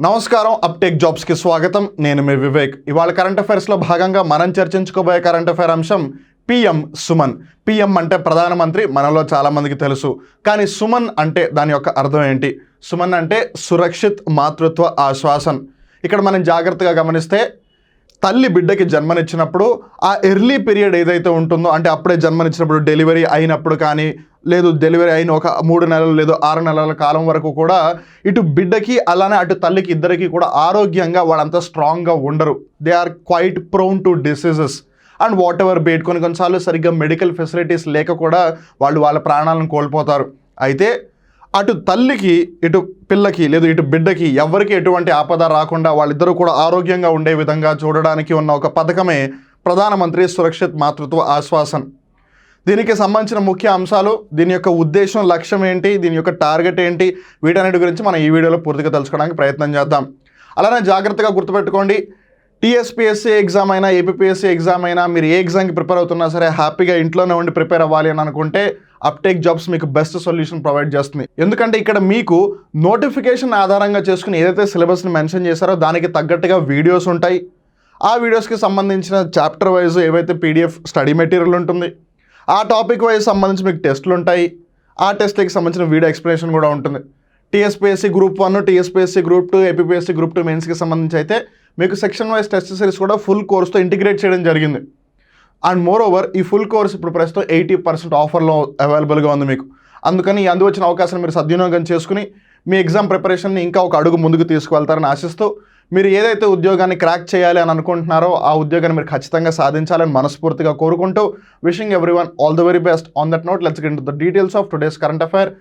నమస్కారం అప్టేక్ జాబ్స్కి స్వాగతం. నేను మీ వివేక్. ఇవాళ కరెంట్ అఫైర్స్లో భాగంగా మనం చర్చించుకోబోయే కరెంట్ అఫైర్ అంశం పిఎం సుమన్. పిఎం అంటే ప్రధానమంత్రి, మనలో చాలామందికి తెలుసు. కానీ సుమన్ అంటే దాని యొక్క అర్థం ఏంటి? సుమన్ అంటే సురక్షిత్ మాతృత్వ ఆశ్వాసన్. ఇక్కడ మనం జాగ్రత్తగా గమనిస్తే తల్లి బిడ్డకి జన్మనిచ్చినప్పుడు ఆ ఎర్లీ పీరియడ్ ఏదైతే ఉంటుందో, అంటే అప్పుడే జన్మనిచ్చినప్పుడు డెలివరీ అయినప్పుడు కానీ, లేదు డెలివరీ అయిన ఒక 3 నెలలు లేదు 6 నెలల కాలం వరకు కూడా ఇటు బిడ్డకి అలానే అటు తల్లికి ఇద్దరికి కూడా ఆరోగ్యంగా వాళ్ళంతా స్ట్రాంగ్గా ఉండరు. They are quite prone to diseases and whatever bait. కొన్నిసార్లు సరిగ్గా మెడికల్ ఫెసిలిటీస్ లేక కూడా వాళ్ళు వాళ్ళ ప్రాణాలను కోల్పోతారు. అయితే అటు తల్లికి ఇటు పిల్లకి లేదు ఇటు బిడ్డకి ఎవరికి ఎటువంటి ఆపద రాకుండా వాళ్ళిద్దరూ కూడా ఆరోగ్యంగా ఉండే విధంగా చూడడానికి ఉన్న ఒక పథకమే ప్రధానమంత్రి సురక్షిత్ మాతృత్వ ఆశ్వాసన్. దీనికి సంబంధించిన ముఖ్య అంశాలు, దీని యొక్క ఉద్దేశం, లక్ష్యం ఏంటి, దీని యొక్క టార్గెట్ ఏంటి, వీటన్నిటి గురించి మనం ఈ వీడియోలో పూర్తిగా తెలుసుకోవడానికి ప్రయత్నం చేద్దాం. అలానే జాగ్రత్తగా గుర్తుపెట్టుకోండి, టీఎస్పీఎస్సీ ఎగ్జామ్ అయినా ఏపీపీఎస్సీ ఎగ్జామ్ అయినా మీరు ఏ ఎగ్జామ్కి ప్రిపేర్ అవుతున్నా సరే హ్యాపీగా ఇంట్లోనే ఉండి ప్రిపేర్ అవ్వాలి అని అనుకుంటే అప్టేక్ జాబ్స్ మీకు బెస్ట్ సొల్యూషన్ ప్రొవైడ్ చేస్తుంది. ఎందుకంటే ఇక్కడ మీకు నోటిఫికేషన్ ఆధారంగా చేసుకుని ఏదైతే సిలబస్ని మెన్షన్ చేశారో దానికి తగ్గట్టుగా వీడియోస్ ఉంటాయి. ఆ వీడియోస్కి సంబంధించిన చాప్టర్ వైజ్ ఏవైతే పీడిఎఫ్ స్టడీ మెటీరియల్ ఉంటుంది, ఆ టాపిక్ వైజ్ సంబంధించి మీకు టెస్టులు ఉంటాయి. ఆ టెస్ట్కి సంబంధించిన వీడియో ఎక్స్ప్లెనేషన్ కూడా ఉంటుంది. TSPSC group 1, TSPSC group 2, APPSC group 2 మెయిన్స్కి సంబంధించి అయితే మీకు సెక్షన్ వైజ్ టెస్ట్ సిరీస్ కూడా ఫుల్ కోర్స్తో ఇంటిగ్రేట్ చేయడం జరిగింది. అండ్ మోర్ ఓవర్ ఈ ఫుల్ కోర్స్ ఇప్పుడు ప్రస్తుతం 80% ఆఫర్లో అవైలబుల్గా ఉంది మీకు. అందుకని వచ్చిన అవకాశాన్ని మీరు సద్వినియోగం చేసుకుని మీ ఎగ్జామ్ ప్రిపరేషన్ని ఇంకా ఒక అడుగు ముందుకు తీసుకువెళ్తారని ఆశిస్తూ, మీరు ఏదైతే ఉద్యోగాన్ని క్రాక్ చేయాలి అని అనుకుంటున్నారో ఆ ఉద్యోగాన్ని మీరు ఖచ్చితంగా సాధించాలని మనస్ఫూర్తిగా కోరుకుంటూ, wishing everyone all the very best. On that note let's get into the details of today's current affair.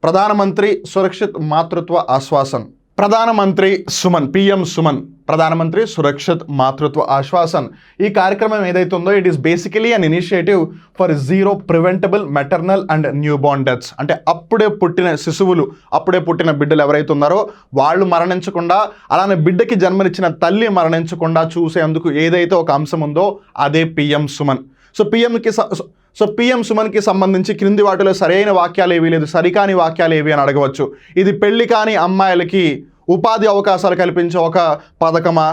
ప్రధానమంత్రి సురక్షిత్ మాతృత్వ ఆశ్వాసన్, ప్రధానమంత్రి సుమన్, పిఎం సుమన్, ప్రధానమంత్రి సురక్షిత్ మాతృత్వ ఆశ్వాసన్. ఈ కార్యక్రమం ఏదైతే ఉందో it is basically an initiative for zero preventable maternal and new born deaths. అంటే అప్పుడే పుట్టిన శిశువులు, అప్పుడే పుట్టిన బిడ్డలు ఎవరైతే ఉన్నారో వాళ్ళు మరణించకుండా, అలానే బిడ్డకి జన్మనిచ్చిన తల్లి మరణించకుండా చూసేందుకు ఏదైతే ఒక అంశం ఉందో అదే పిఎం సుమన్. పిఎం సుమన్కి సంబంధించి క్రింది వాటిలో సరైన వాక్యాలు ఏవి లేదు, సరికాని వాక్యాలు ఏవి అని అడగవచ్చు. ఇది పెళ్లి కాని అమ్మాయిలకి ఉపాధి అవకాశాలు కల్పించే ఒక పథకమా,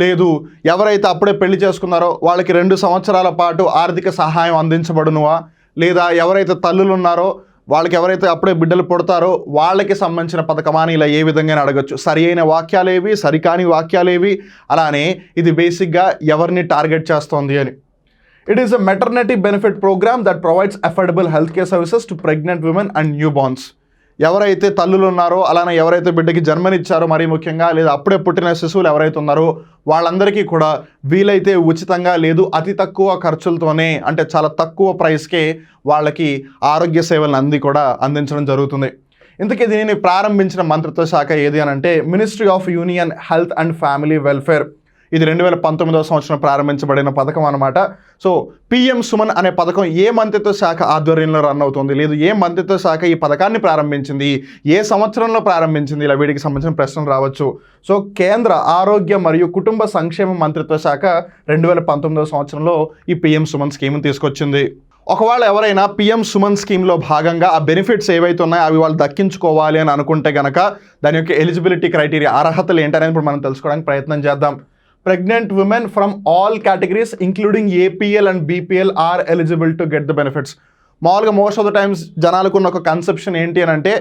లేదు ఎవరైతే అప్పుడే పెళ్లి చేసుకున్నారో వాళ్ళకి 2 సంవత్సరాల పాటు ఆర్థిక సహాయం అందించబడునువా, లేదా ఎవరైతే తల్లులు ఉన్నారో వాళ్ళకి ఎవరైతే అప్పుడే బిడ్డలు పుడతారో వాళ్ళకి సంబంధించిన పథకమా అని ఇలా ఏ విధంగా అడగచ్చు. సరి అయిన వాక్యాలేవి, సరికాని వాక్యాలేవి, అలానే ఇది బేసిక్గా ఎవరిని టార్గెట్ చేస్తోంది అని. It is a maternity benefit program that provides affordable healthcare services to pregnant women and newborns. ఎవరైతే తల్లులు ఉన్నారో అలానే ఎవరైతే బిడ్డకి జన్మనిచ్చారో, మరీ ముఖ్యంగా లేదా అప్పుడే పుట్టిన శిశువులు ఎవరైతే ఉన్నారో వాళ్ళందరికీ కూడా వీలైతే ఉచితంగా లేదు అతి తక్కువ ఖర్చులతోనే, అంటే చాలా తక్కువ ప్రైస్కే వాళ్ళకి ఆరోగ్య సేవలను అందించడం జరుగుతుంది. ఇంతకీ దీనిని ప్రారంభించిన మంత్రిత్వ శాఖ ఏది అని అంటే ministry of union health and family welfare. ఇది 2019వ సంవత్సరం ప్రారంభించబడిన పథకం అనమాట. సో పిఎం సుమన్ అనే పథకం ఏ మంత్రిత్వ శాఖ ఆధ్వర్యంలో రన్ అవుతుంది, లేదు ఏ మంత్రిత్వ శాఖ ఈ పథకాన్ని ప్రారంభించింది, ఏ సంవత్సరంలో ప్రారంభించింది, ఇలా వీటికి సంబంధించిన ప్రశ్నలు రావచ్చు. సో కేంద్ర ఆరోగ్య మరియు కుటుంబ సంక్షేమ మంత్రిత్వ శాఖ 2019వ సంవత్సరంలో ఈ పిఎం సుమన్ స్కీమ్ని తీసుకొచ్చింది. ఒకవేళ ఎవరైనా పిఎం సుమన్ స్కీమ్లో భాగంగా ఆ బెనిఫిట్స్ ఏవైతే ఉన్నాయో అవి వాళ్ళు దక్కించుకోవాలి అని అనుకుంటే కనుక దాని యొక్క ఎలిజిబిలిటీ క్రైటీరియా, అర్హతలు ఏంటనేది ఇప్పుడు మనం తెలుసుకోవడానికి ప్రయత్నం చేద్దాం. Pregnant women from all categories including APL and BPL are eligible to get the benefits. మామూలుగా మోస్ట్ ఆఫ్ ద టైమ్స్ జనాలకు ఉన్న ఒక కన్సెప్షన్ ఏంటి అని అంటే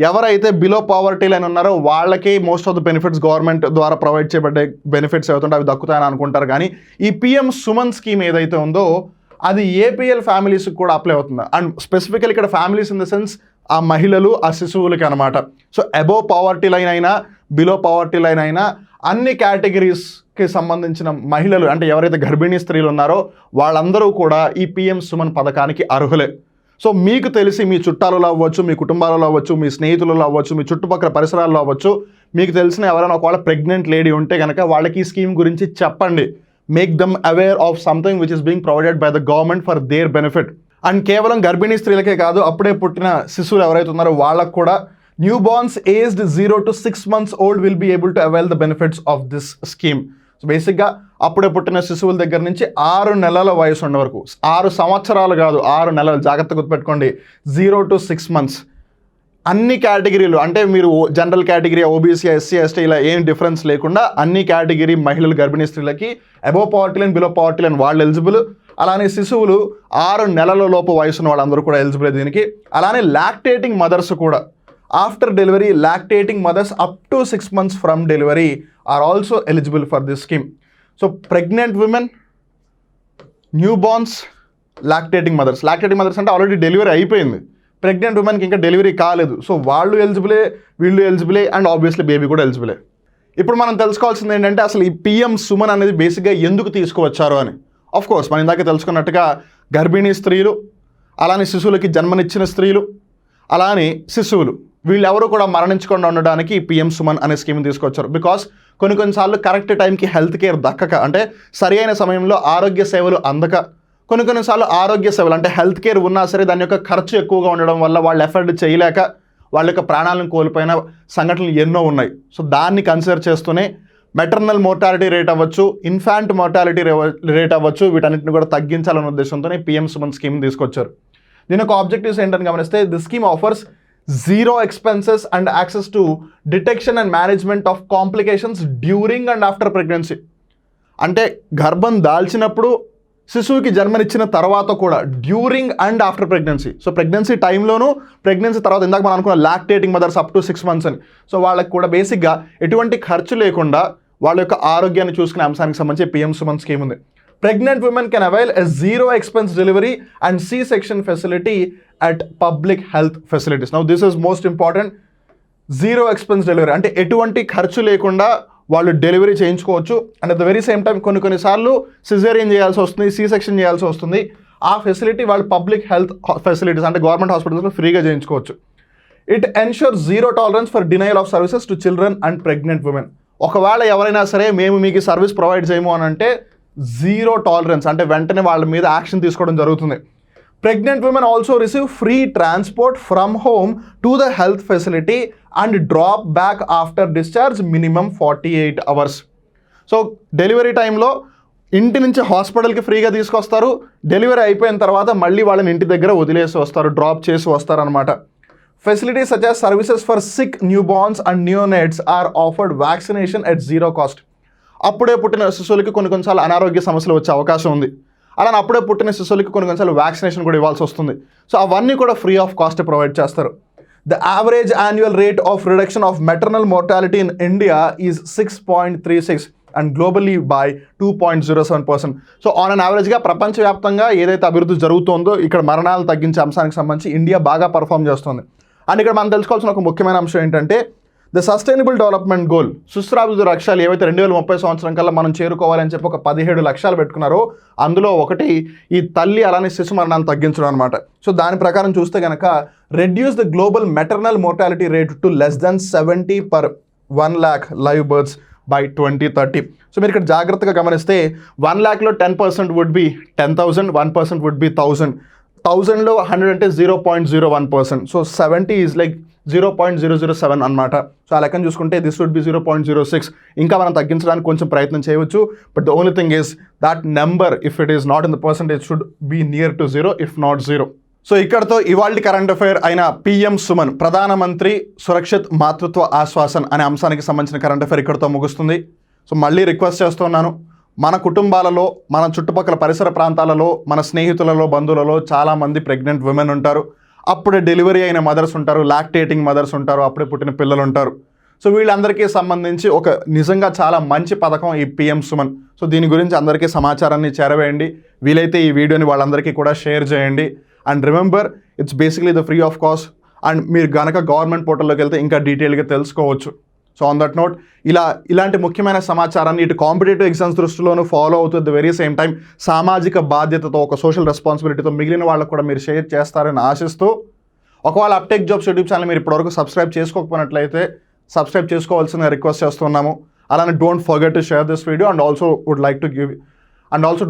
ఎవరైతే బిలో పావర్టీ లైన్ ఉన్నారో వాళ్ళకి most of the benefits government ద్వారా ప్రొవైడ్ చేయబడ్డే బెనిఫిట్స్ ఏవైతుంటే అవి దక్కుతాయని అనుకుంటారు. కానీ ఈ పిఎం సుమన్ స్కీమ్ ఏదైతే ఉందో అది ఏపీఎల్ ఫ్యామిలీస్కి కూడా అప్లై అవుతుంది. అండ్ స్పెసిఫికల్ ఇక్కడ ఫ్యామిలీస్ ఇన్ ద సెన్స్ ఆ మహిళలు, ఆ శిశువులకి అనమాట. సో అబోవ్ పావర్టీ లైన్ అయినా బిలో పావర్టీ లైన్ అయినా అన్ని కేటగిరీస్కి సంబంధించిన మహిళలు, అంటే ఎవరైతే గర్భిణీ స్త్రీలు ఉన్నారో వాళ్ళందరూ కూడా ఈ పిఎం సుమన్ పథకానికి అర్హులే. సో మీకు తెలిసి మీ చుట్టాలలో అవ్వచ్చు, మీ కుటుంబాలలో అవ్వచ్చు, మీ స్నేహితులలో అవ్వచ్చు, మీ చుట్టుపక్కల పరిసరాల్లో అవ్వచ్చు, మీకు తెలిసిన ఎవరైనా ఒకవేళ ప్రెగ్నెంట్ లేడీ ఉంటే కనుక వాళ్ళకి ఈ స్కీమ్ గురించి చెప్పండి. Make them aware of something which is being provided by the government for their benefit. And కేవలం గర్భిణీ స్త్రీలకే కాదు, అప్పుడే పుట్టిన శిశువులు ఎవరైతే ఉన్నారో వాళ్ళకు కూడా newborns aged 0 to 6 months old will be able to avail the benefits of this scheme. So బేసిక్గా అప్పుడే పుట్టిన శిశువుల దగ్గర నుంచి 6 నెలల వయసు ఉన్న వరకు, 6 సంవత్సరాలు కాదు 6 నెలలు, జాగ్రత్తగా గుర్తుపెట్టుకోండి, 0 to 6 months అన్ని కేటగిరీలు అంటే మీరు general category, OBC, SC, ST ఇలా ఏం డిఫరెన్స్ లేకుండా అన్ని కేటగిరీ మహిళలు, గర్భిణీ స్త్రీలకి above poverty line, below poverty line వాళ్ళు ఎలిజిబుల్. అలానే శిశువులు 6 నెలల లోపు వయసున్న వాళ్ళందరూ కూడా ఎలిజిబుల్ దీనికి. అలానే లాక్టేటింగ్ మదర్స్ కూడా after delivery, lactating mothers up to 6 months from delivery are also eligible for this scheme. So pregnant women, newborns, lactating mothers అంటే ఆల్రెడీ డెలివరీ అయిపోయింది, ప్రెగ్నెంట్ ఉమెన్కి ఇంకా డెలివరీ కాలేదు, సో వాళ్ళు ఎలిజిబులే, వీళ్ళు ఎలిజిబులే, అండ్ ఆబ్వియస్లీ బేబీ కూడా ఎలిజిబులే. ఇప్పుడు మనం తెలుసుకోవాల్సింది ఏంటంటే అసలు ఈ పిఎం సుమన్ అనేది బేసిక్గా ఎందుకు తీసుకువచ్చారు అని. ఆఫ్ కోర్స్ మనం ఇందాక తెలుసుకున్నట్టుగా గర్భిణీ స్త్రీలు, అలానే శిశువులకి జన్మనిచ్చిన స్త్రీలు, అలానే శిశువులు వీళ్ళెవరూ కూడా మరణించకుండా ఉండడానికి పిఎం సుమన్ అనే స్కీమ్ తీసుకొచ్చారు. బికాస్ కొన్నిసార్లు కరెక్ట్ టైంకి హెల్త్ కేర్ దక్కక, అంటే సరి అయిన సమయంలో ఆరోగ్య సేవలు అందక, కొన్నిసార్లు ఆరోగ్య సేవలు అంటే హెల్త్ కేర్ ఉన్నా సరే దాని యొక్క ఖర్చు ఎక్కువగా ఉండడం వల్ల వాళ్ళు ఎఫర్ట్ చేయలేక వాళ్ళ యొక్క ప్రాణాలను కోల్పోయిన సంఘటనలు ఎన్నో ఉన్నాయి. సో దాన్ని కన్సిడర్ చేస్తూనే మెటర్నల్ మోర్టాలిటీ రేట్ అవ్వచ్చు, ఇన్ఫాంట్ మోర్టాలిటీ రేట్ అవ్వచ్చు, వీటన్నిటిని కూడా తగ్గించాలనే ఉద్దేశంతోనే పిఎం సుమన్ స్కీమ్ తీసుకొచ్చారు. దీని యొక్క ఆబ్జెక్టివ్స్ ఏంటని గమనిస్తే the scheme offers zero expenses and access to detection and management of complications during and after pregnancy. అంటే గర్భం దాల్చినప్పుడు, శిశువుకి జన్మనిచ్చిన తర్వాత కూడా, during and after pregnancy. So pregnancy టైంలోనూ, ప్రెగ్నెన్సీ తర్వాత ఇందాక మనం అనుకున్న lactating mothers up to 6 months అని. సో వాళ్ళకి కూడా బేసిక్గా ఎటువంటి ఖర్చు లేకుండా వాళ్ళ యొక్క ఆరోగ్యాన్ని చూసుకునే అంశానికి సంబంధించి పిఎం సుమన్ స్కీమ్ ఉంది. Pregnant women can avail a zero expense delivery and C-section facility at public health facilities. Now this is most important. Zero expense delivery అంటే ఎటువంటి ఖర్చు లేకుండా వాళ్ళు డెలివరీ చేయించుకోవచ్చు. And at the very same time కొన్నిసార్లు caesarean చేయాల్సి వస్తుంది, C section చేయాల్సి వస్తుంది. ఆ ఫెసిలిటీ వాళ్ళు పబ్లిక్ హెల్త్ ఫెసిలిటీస్ అంటే గవర్నమెంట్ హాస్పిటల్స్లో ఫ్రీగా చేయించుకోవచ్చు. It ensure zero tolerance for denial of services to children and pregnant women. ఒకవేళ ఎవరైనా సరే మేము మీకు సర్వీస్ ప్రొవైడ్ చేయము అని అంటే జీరో టాలరెన్స్ అంటే వెంటనే వాళ్ళ మీద యాక్షన్ తీసుకోవడం జరుగుతుంది. Pregnant women also receive free transport from home to the health facility and drop back after discharge minimum 48 hours. So delivery టైంలో ఇంటి నుంచి హాస్పిటల్కి ఫ్రీగా తీసుకొస్తారు, డెలివరీ అయిపోయిన తర్వాత మళ్ళీ వాళ్ళని ఇంటి దగ్గర వదిలేసి వస్తారు, డ్రాప్ చేసి వస్తారనమాట. Facilities such as services for sick newborns and neonates are offered vaccination at zero cost. అప్పుడే పుట్టిన శిశువులకి కొన్నిసార్లు అనారోగ్య సమస్యలు వచ్చే అవకాశం ఉంది. అలానే అప్పుడే పుట్టిన శిశువులకి కొన్నిసార్లు వ్యాక్సినేషన్ కూడా ఇవ్వాల్సి వస్తుంది. సో అవన్నీ కూడా ఫ్రీ ఆఫ్ కాస్ట్ ప్రొవైడ్ చేస్తారు. The average annual rate of reduction of maternal mortality in India is 6.36 and globally by 2.07%. So on an యావరేజ్గా ప్రపంచవ్యాప్తంగా ఏదైతే అభివృద్ధి జరుగుతుందో ఇక్కడ మరణాలు తగ్గించే అంశానికి సంబంధించి ఇండియా బాగా పర్ఫామ్ చేస్తుంది. అండ్ ఇక్కడ మనం తెలుసుకోవాల్సిన ఒక ముఖ్యమైన అంశం ఏంటంటే ద సస్టైనబుల్ డెవలప్మెంట్ గోల్, సుస్థిరాభివృద్ధి లక్ష్యాలు ఏవైతే 2030 సంవత్సరం కల్లా మనం చేరుకోవాలని చెప్పి ఒక 17 లక్ష్యాలు పెట్టుకున్నారో అందులో ఒకటి ఈ తల్లి అలానే శిశు మరణాన్ని తగ్గించడం అనమాట. సో దాని ప్రకారం చూస్తే కనుక reduce the global maternal mortality rate to less than 70 per 1 lakh live births by 2030. So మీరు ఇక్కడ జాగ్రత్తగా గమనిస్తే 1 lakhలో 10% వుడ్ బి 10,000, 1% వుడ్ బి 1,000, 1,000లో 100 అంటే 0.01%. సో 70 ఈజ్ లైక్ 0.007 అనమాట. సో ఆ లెక్కను చూసుకుంటే దిస్ వుడ్ బి 0.06. ఇంకా మనం తగ్గించడానికి కొంచెం ప్రయత్నం చేయవచ్చు. But the only thing is that number if it is not in the percentage should be near to 0 if not 0. So ఇక్కడతో ఇవాల్టి కరెంట్ అఫైర్ అయిన పిఎం సుమన్ ప్రధానమంత్రి సురక్షిత్ మాతృత్వ ఆశ్వాసన్ అనే అంశానికి సంబంధించిన కరెంట్ అఫైర్ ఇక్కడతో ముగుస్తుంది. సో మళ్ళీ రిక్వెస్ట్ చేస్తున్నాను, మన కుటుంబాలలో, మన చుట్టుపక్కల పరిసర ప్రాంతాలలో, మన స్నేహితులలో, బంధువులలో చాలామంది ప్రెగ్నెంట్ విమెన్ ఉంటారు, అప్పుడే డెలివరీ అయిన మదర్స్ ఉంటారు, లాక్టేటింగ్ మదర్స్ ఉంటారు, అప్పుడే పుట్టిన పిల్లలు ఉంటారు. సో వీళ్ళందరికీ సంబంధించి ఒక నిజంగా చాలా మంచి పథకం ఈ పిఎం సుమన్. సో దీని గురించి అందరికీ సమాచారాన్ని చేరవేయండి, వీలైతే ఈ వీడియోని వాళ్ళందరికీ కూడా షేర్ చేయండి. And remember it's basically the free of cost. And మీరు కనుక గవర్నమెంట్ పోర్టల్లోకి వెళ్తే ఇంకా డీటెయిల్గా తెలుసుకోవచ్చు. సో ఆన్ దట్ నోట్ ఇలాంటి ముఖ్యమైన సమాచారాన్ని ఇటు కాంపిటేటివ్ ఎగ్జామ్స్ దృష్టిలోనూ ఫాలో అవుతూ ద వెరీ సేమ్ టైం సామాజిక బాధ్యతతో ఒక సోషల్ రెస్పాన్సిబిలిటీతో మిగిలిన వాళ్ళకు కూడా మీరు షేర్ చేస్తారని ఆశిస్తూ, ఒకవేళ అప్టెక్ జాబ్స్ యూట్యూబ్ ఛానల్ మీరు ఇప్పటివరకు సబ్స్క్రైబ్ చేసుకోకపోయినట్లయితే సబ్స్క్రైబ్ చేసుకోవాల్సిన రిక్వెస్ట్ చేస్తున్నాము. అలానే don't forget to share this video and also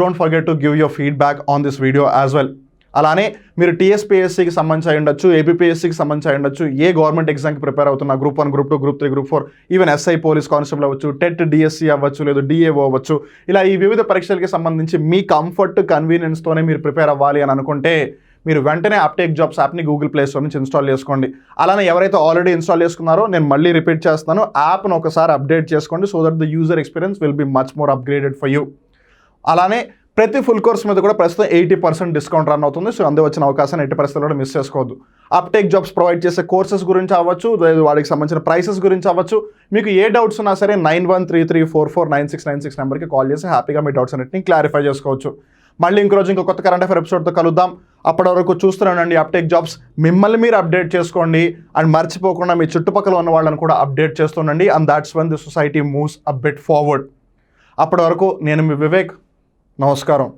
don't forget to give your feedback on this video as well. అలానే మీరు టీఎస్పీఎస్సీకి సంబంధించి అయి ఉండొచ్చు, ఏపీపీఎస్సీకి సంబంధించి అయి ఉండొచ్చు, ఏ గవర్నమెంట్ ఎగ్జామ్కి ప్రిపేర్ అవుతున్నా, group 1, group 2, group 3, group 4, even SI police constable అవ్వచ్చు, టెట్ డిఎస్సీ అవ్వచ్చు, లేదు డిఏఓ అవ్వచ్చు, ఇలా ఈ వివిధ పరీక్షలకి సంబంధించి మీ కంఫర్ట్ కన్వీనియన్స్తోనే మీరు ప్రిపేర్ అవ్వాలి అని అనుకుంటే మీరు వెంటనే అప్టేక్ జాబ్స్ యాప్ని గూగుల్ ప్లే స్టోర్ నుంచి ఇన్స్టాల్ చేసుకోండి. అలానే ఎవరైతే ఆల్రెడీ ఇన్స్టాల్ చేసుకున్నారో నేను మళ్ళీ రిపీట్ చేస్తాను, యాప్ను ఒకసారి అప్డేట్ చేసుకోండి so that the user experience will be much more upgraded for you. అలానే ప్రతి ఫుల్ కోర్స్ మీద కూడా ప్రస్తుతం 80% డిస్కౌంట్ రన్ అవుతుంది. సో అందు వచ్చిన అవకాశాన్ని 80% కూడా మిస్ చేసుకోవద్దు. అప్టేక్ జాబ్స్ ప్రొవైడ్ చేసే కోర్సెస్ గురించి అవ్వచ్చు, వాటికి సంబంధించిన ప్రైసెస్ గురించి అవ్వచ్చు, మీకు ఏ డౌట్స్ ఉన్నా సరే 9133449696 నెంబర్కి కాల్ చేసి హ్యాపీగా మీ డౌట్స్ అన్నింటినీ క్లారిఫై చేసుకోవచ్చు. మళ్ళీ ఇంకో కొత్త కరెంట్ అఫైర్ ఎపిసోడ్తో కలుద్దాం. అప్పటి వరకు చూస్తున్నానండి అప్టేక్ జాబ్స్. మిమ్మల్ని మీరు అప్డేట్ చేసుకోండి అండ్ మర్చిపోకుండా మీ చుట్టుపక్కల ఉన్న వాళ్ళని కూడా అప్డేట్ చేస్తుండండి. And that's when the society moves a bit forward. అప్పటి వరకు నేను మీ వివేక్. నమస్కారం.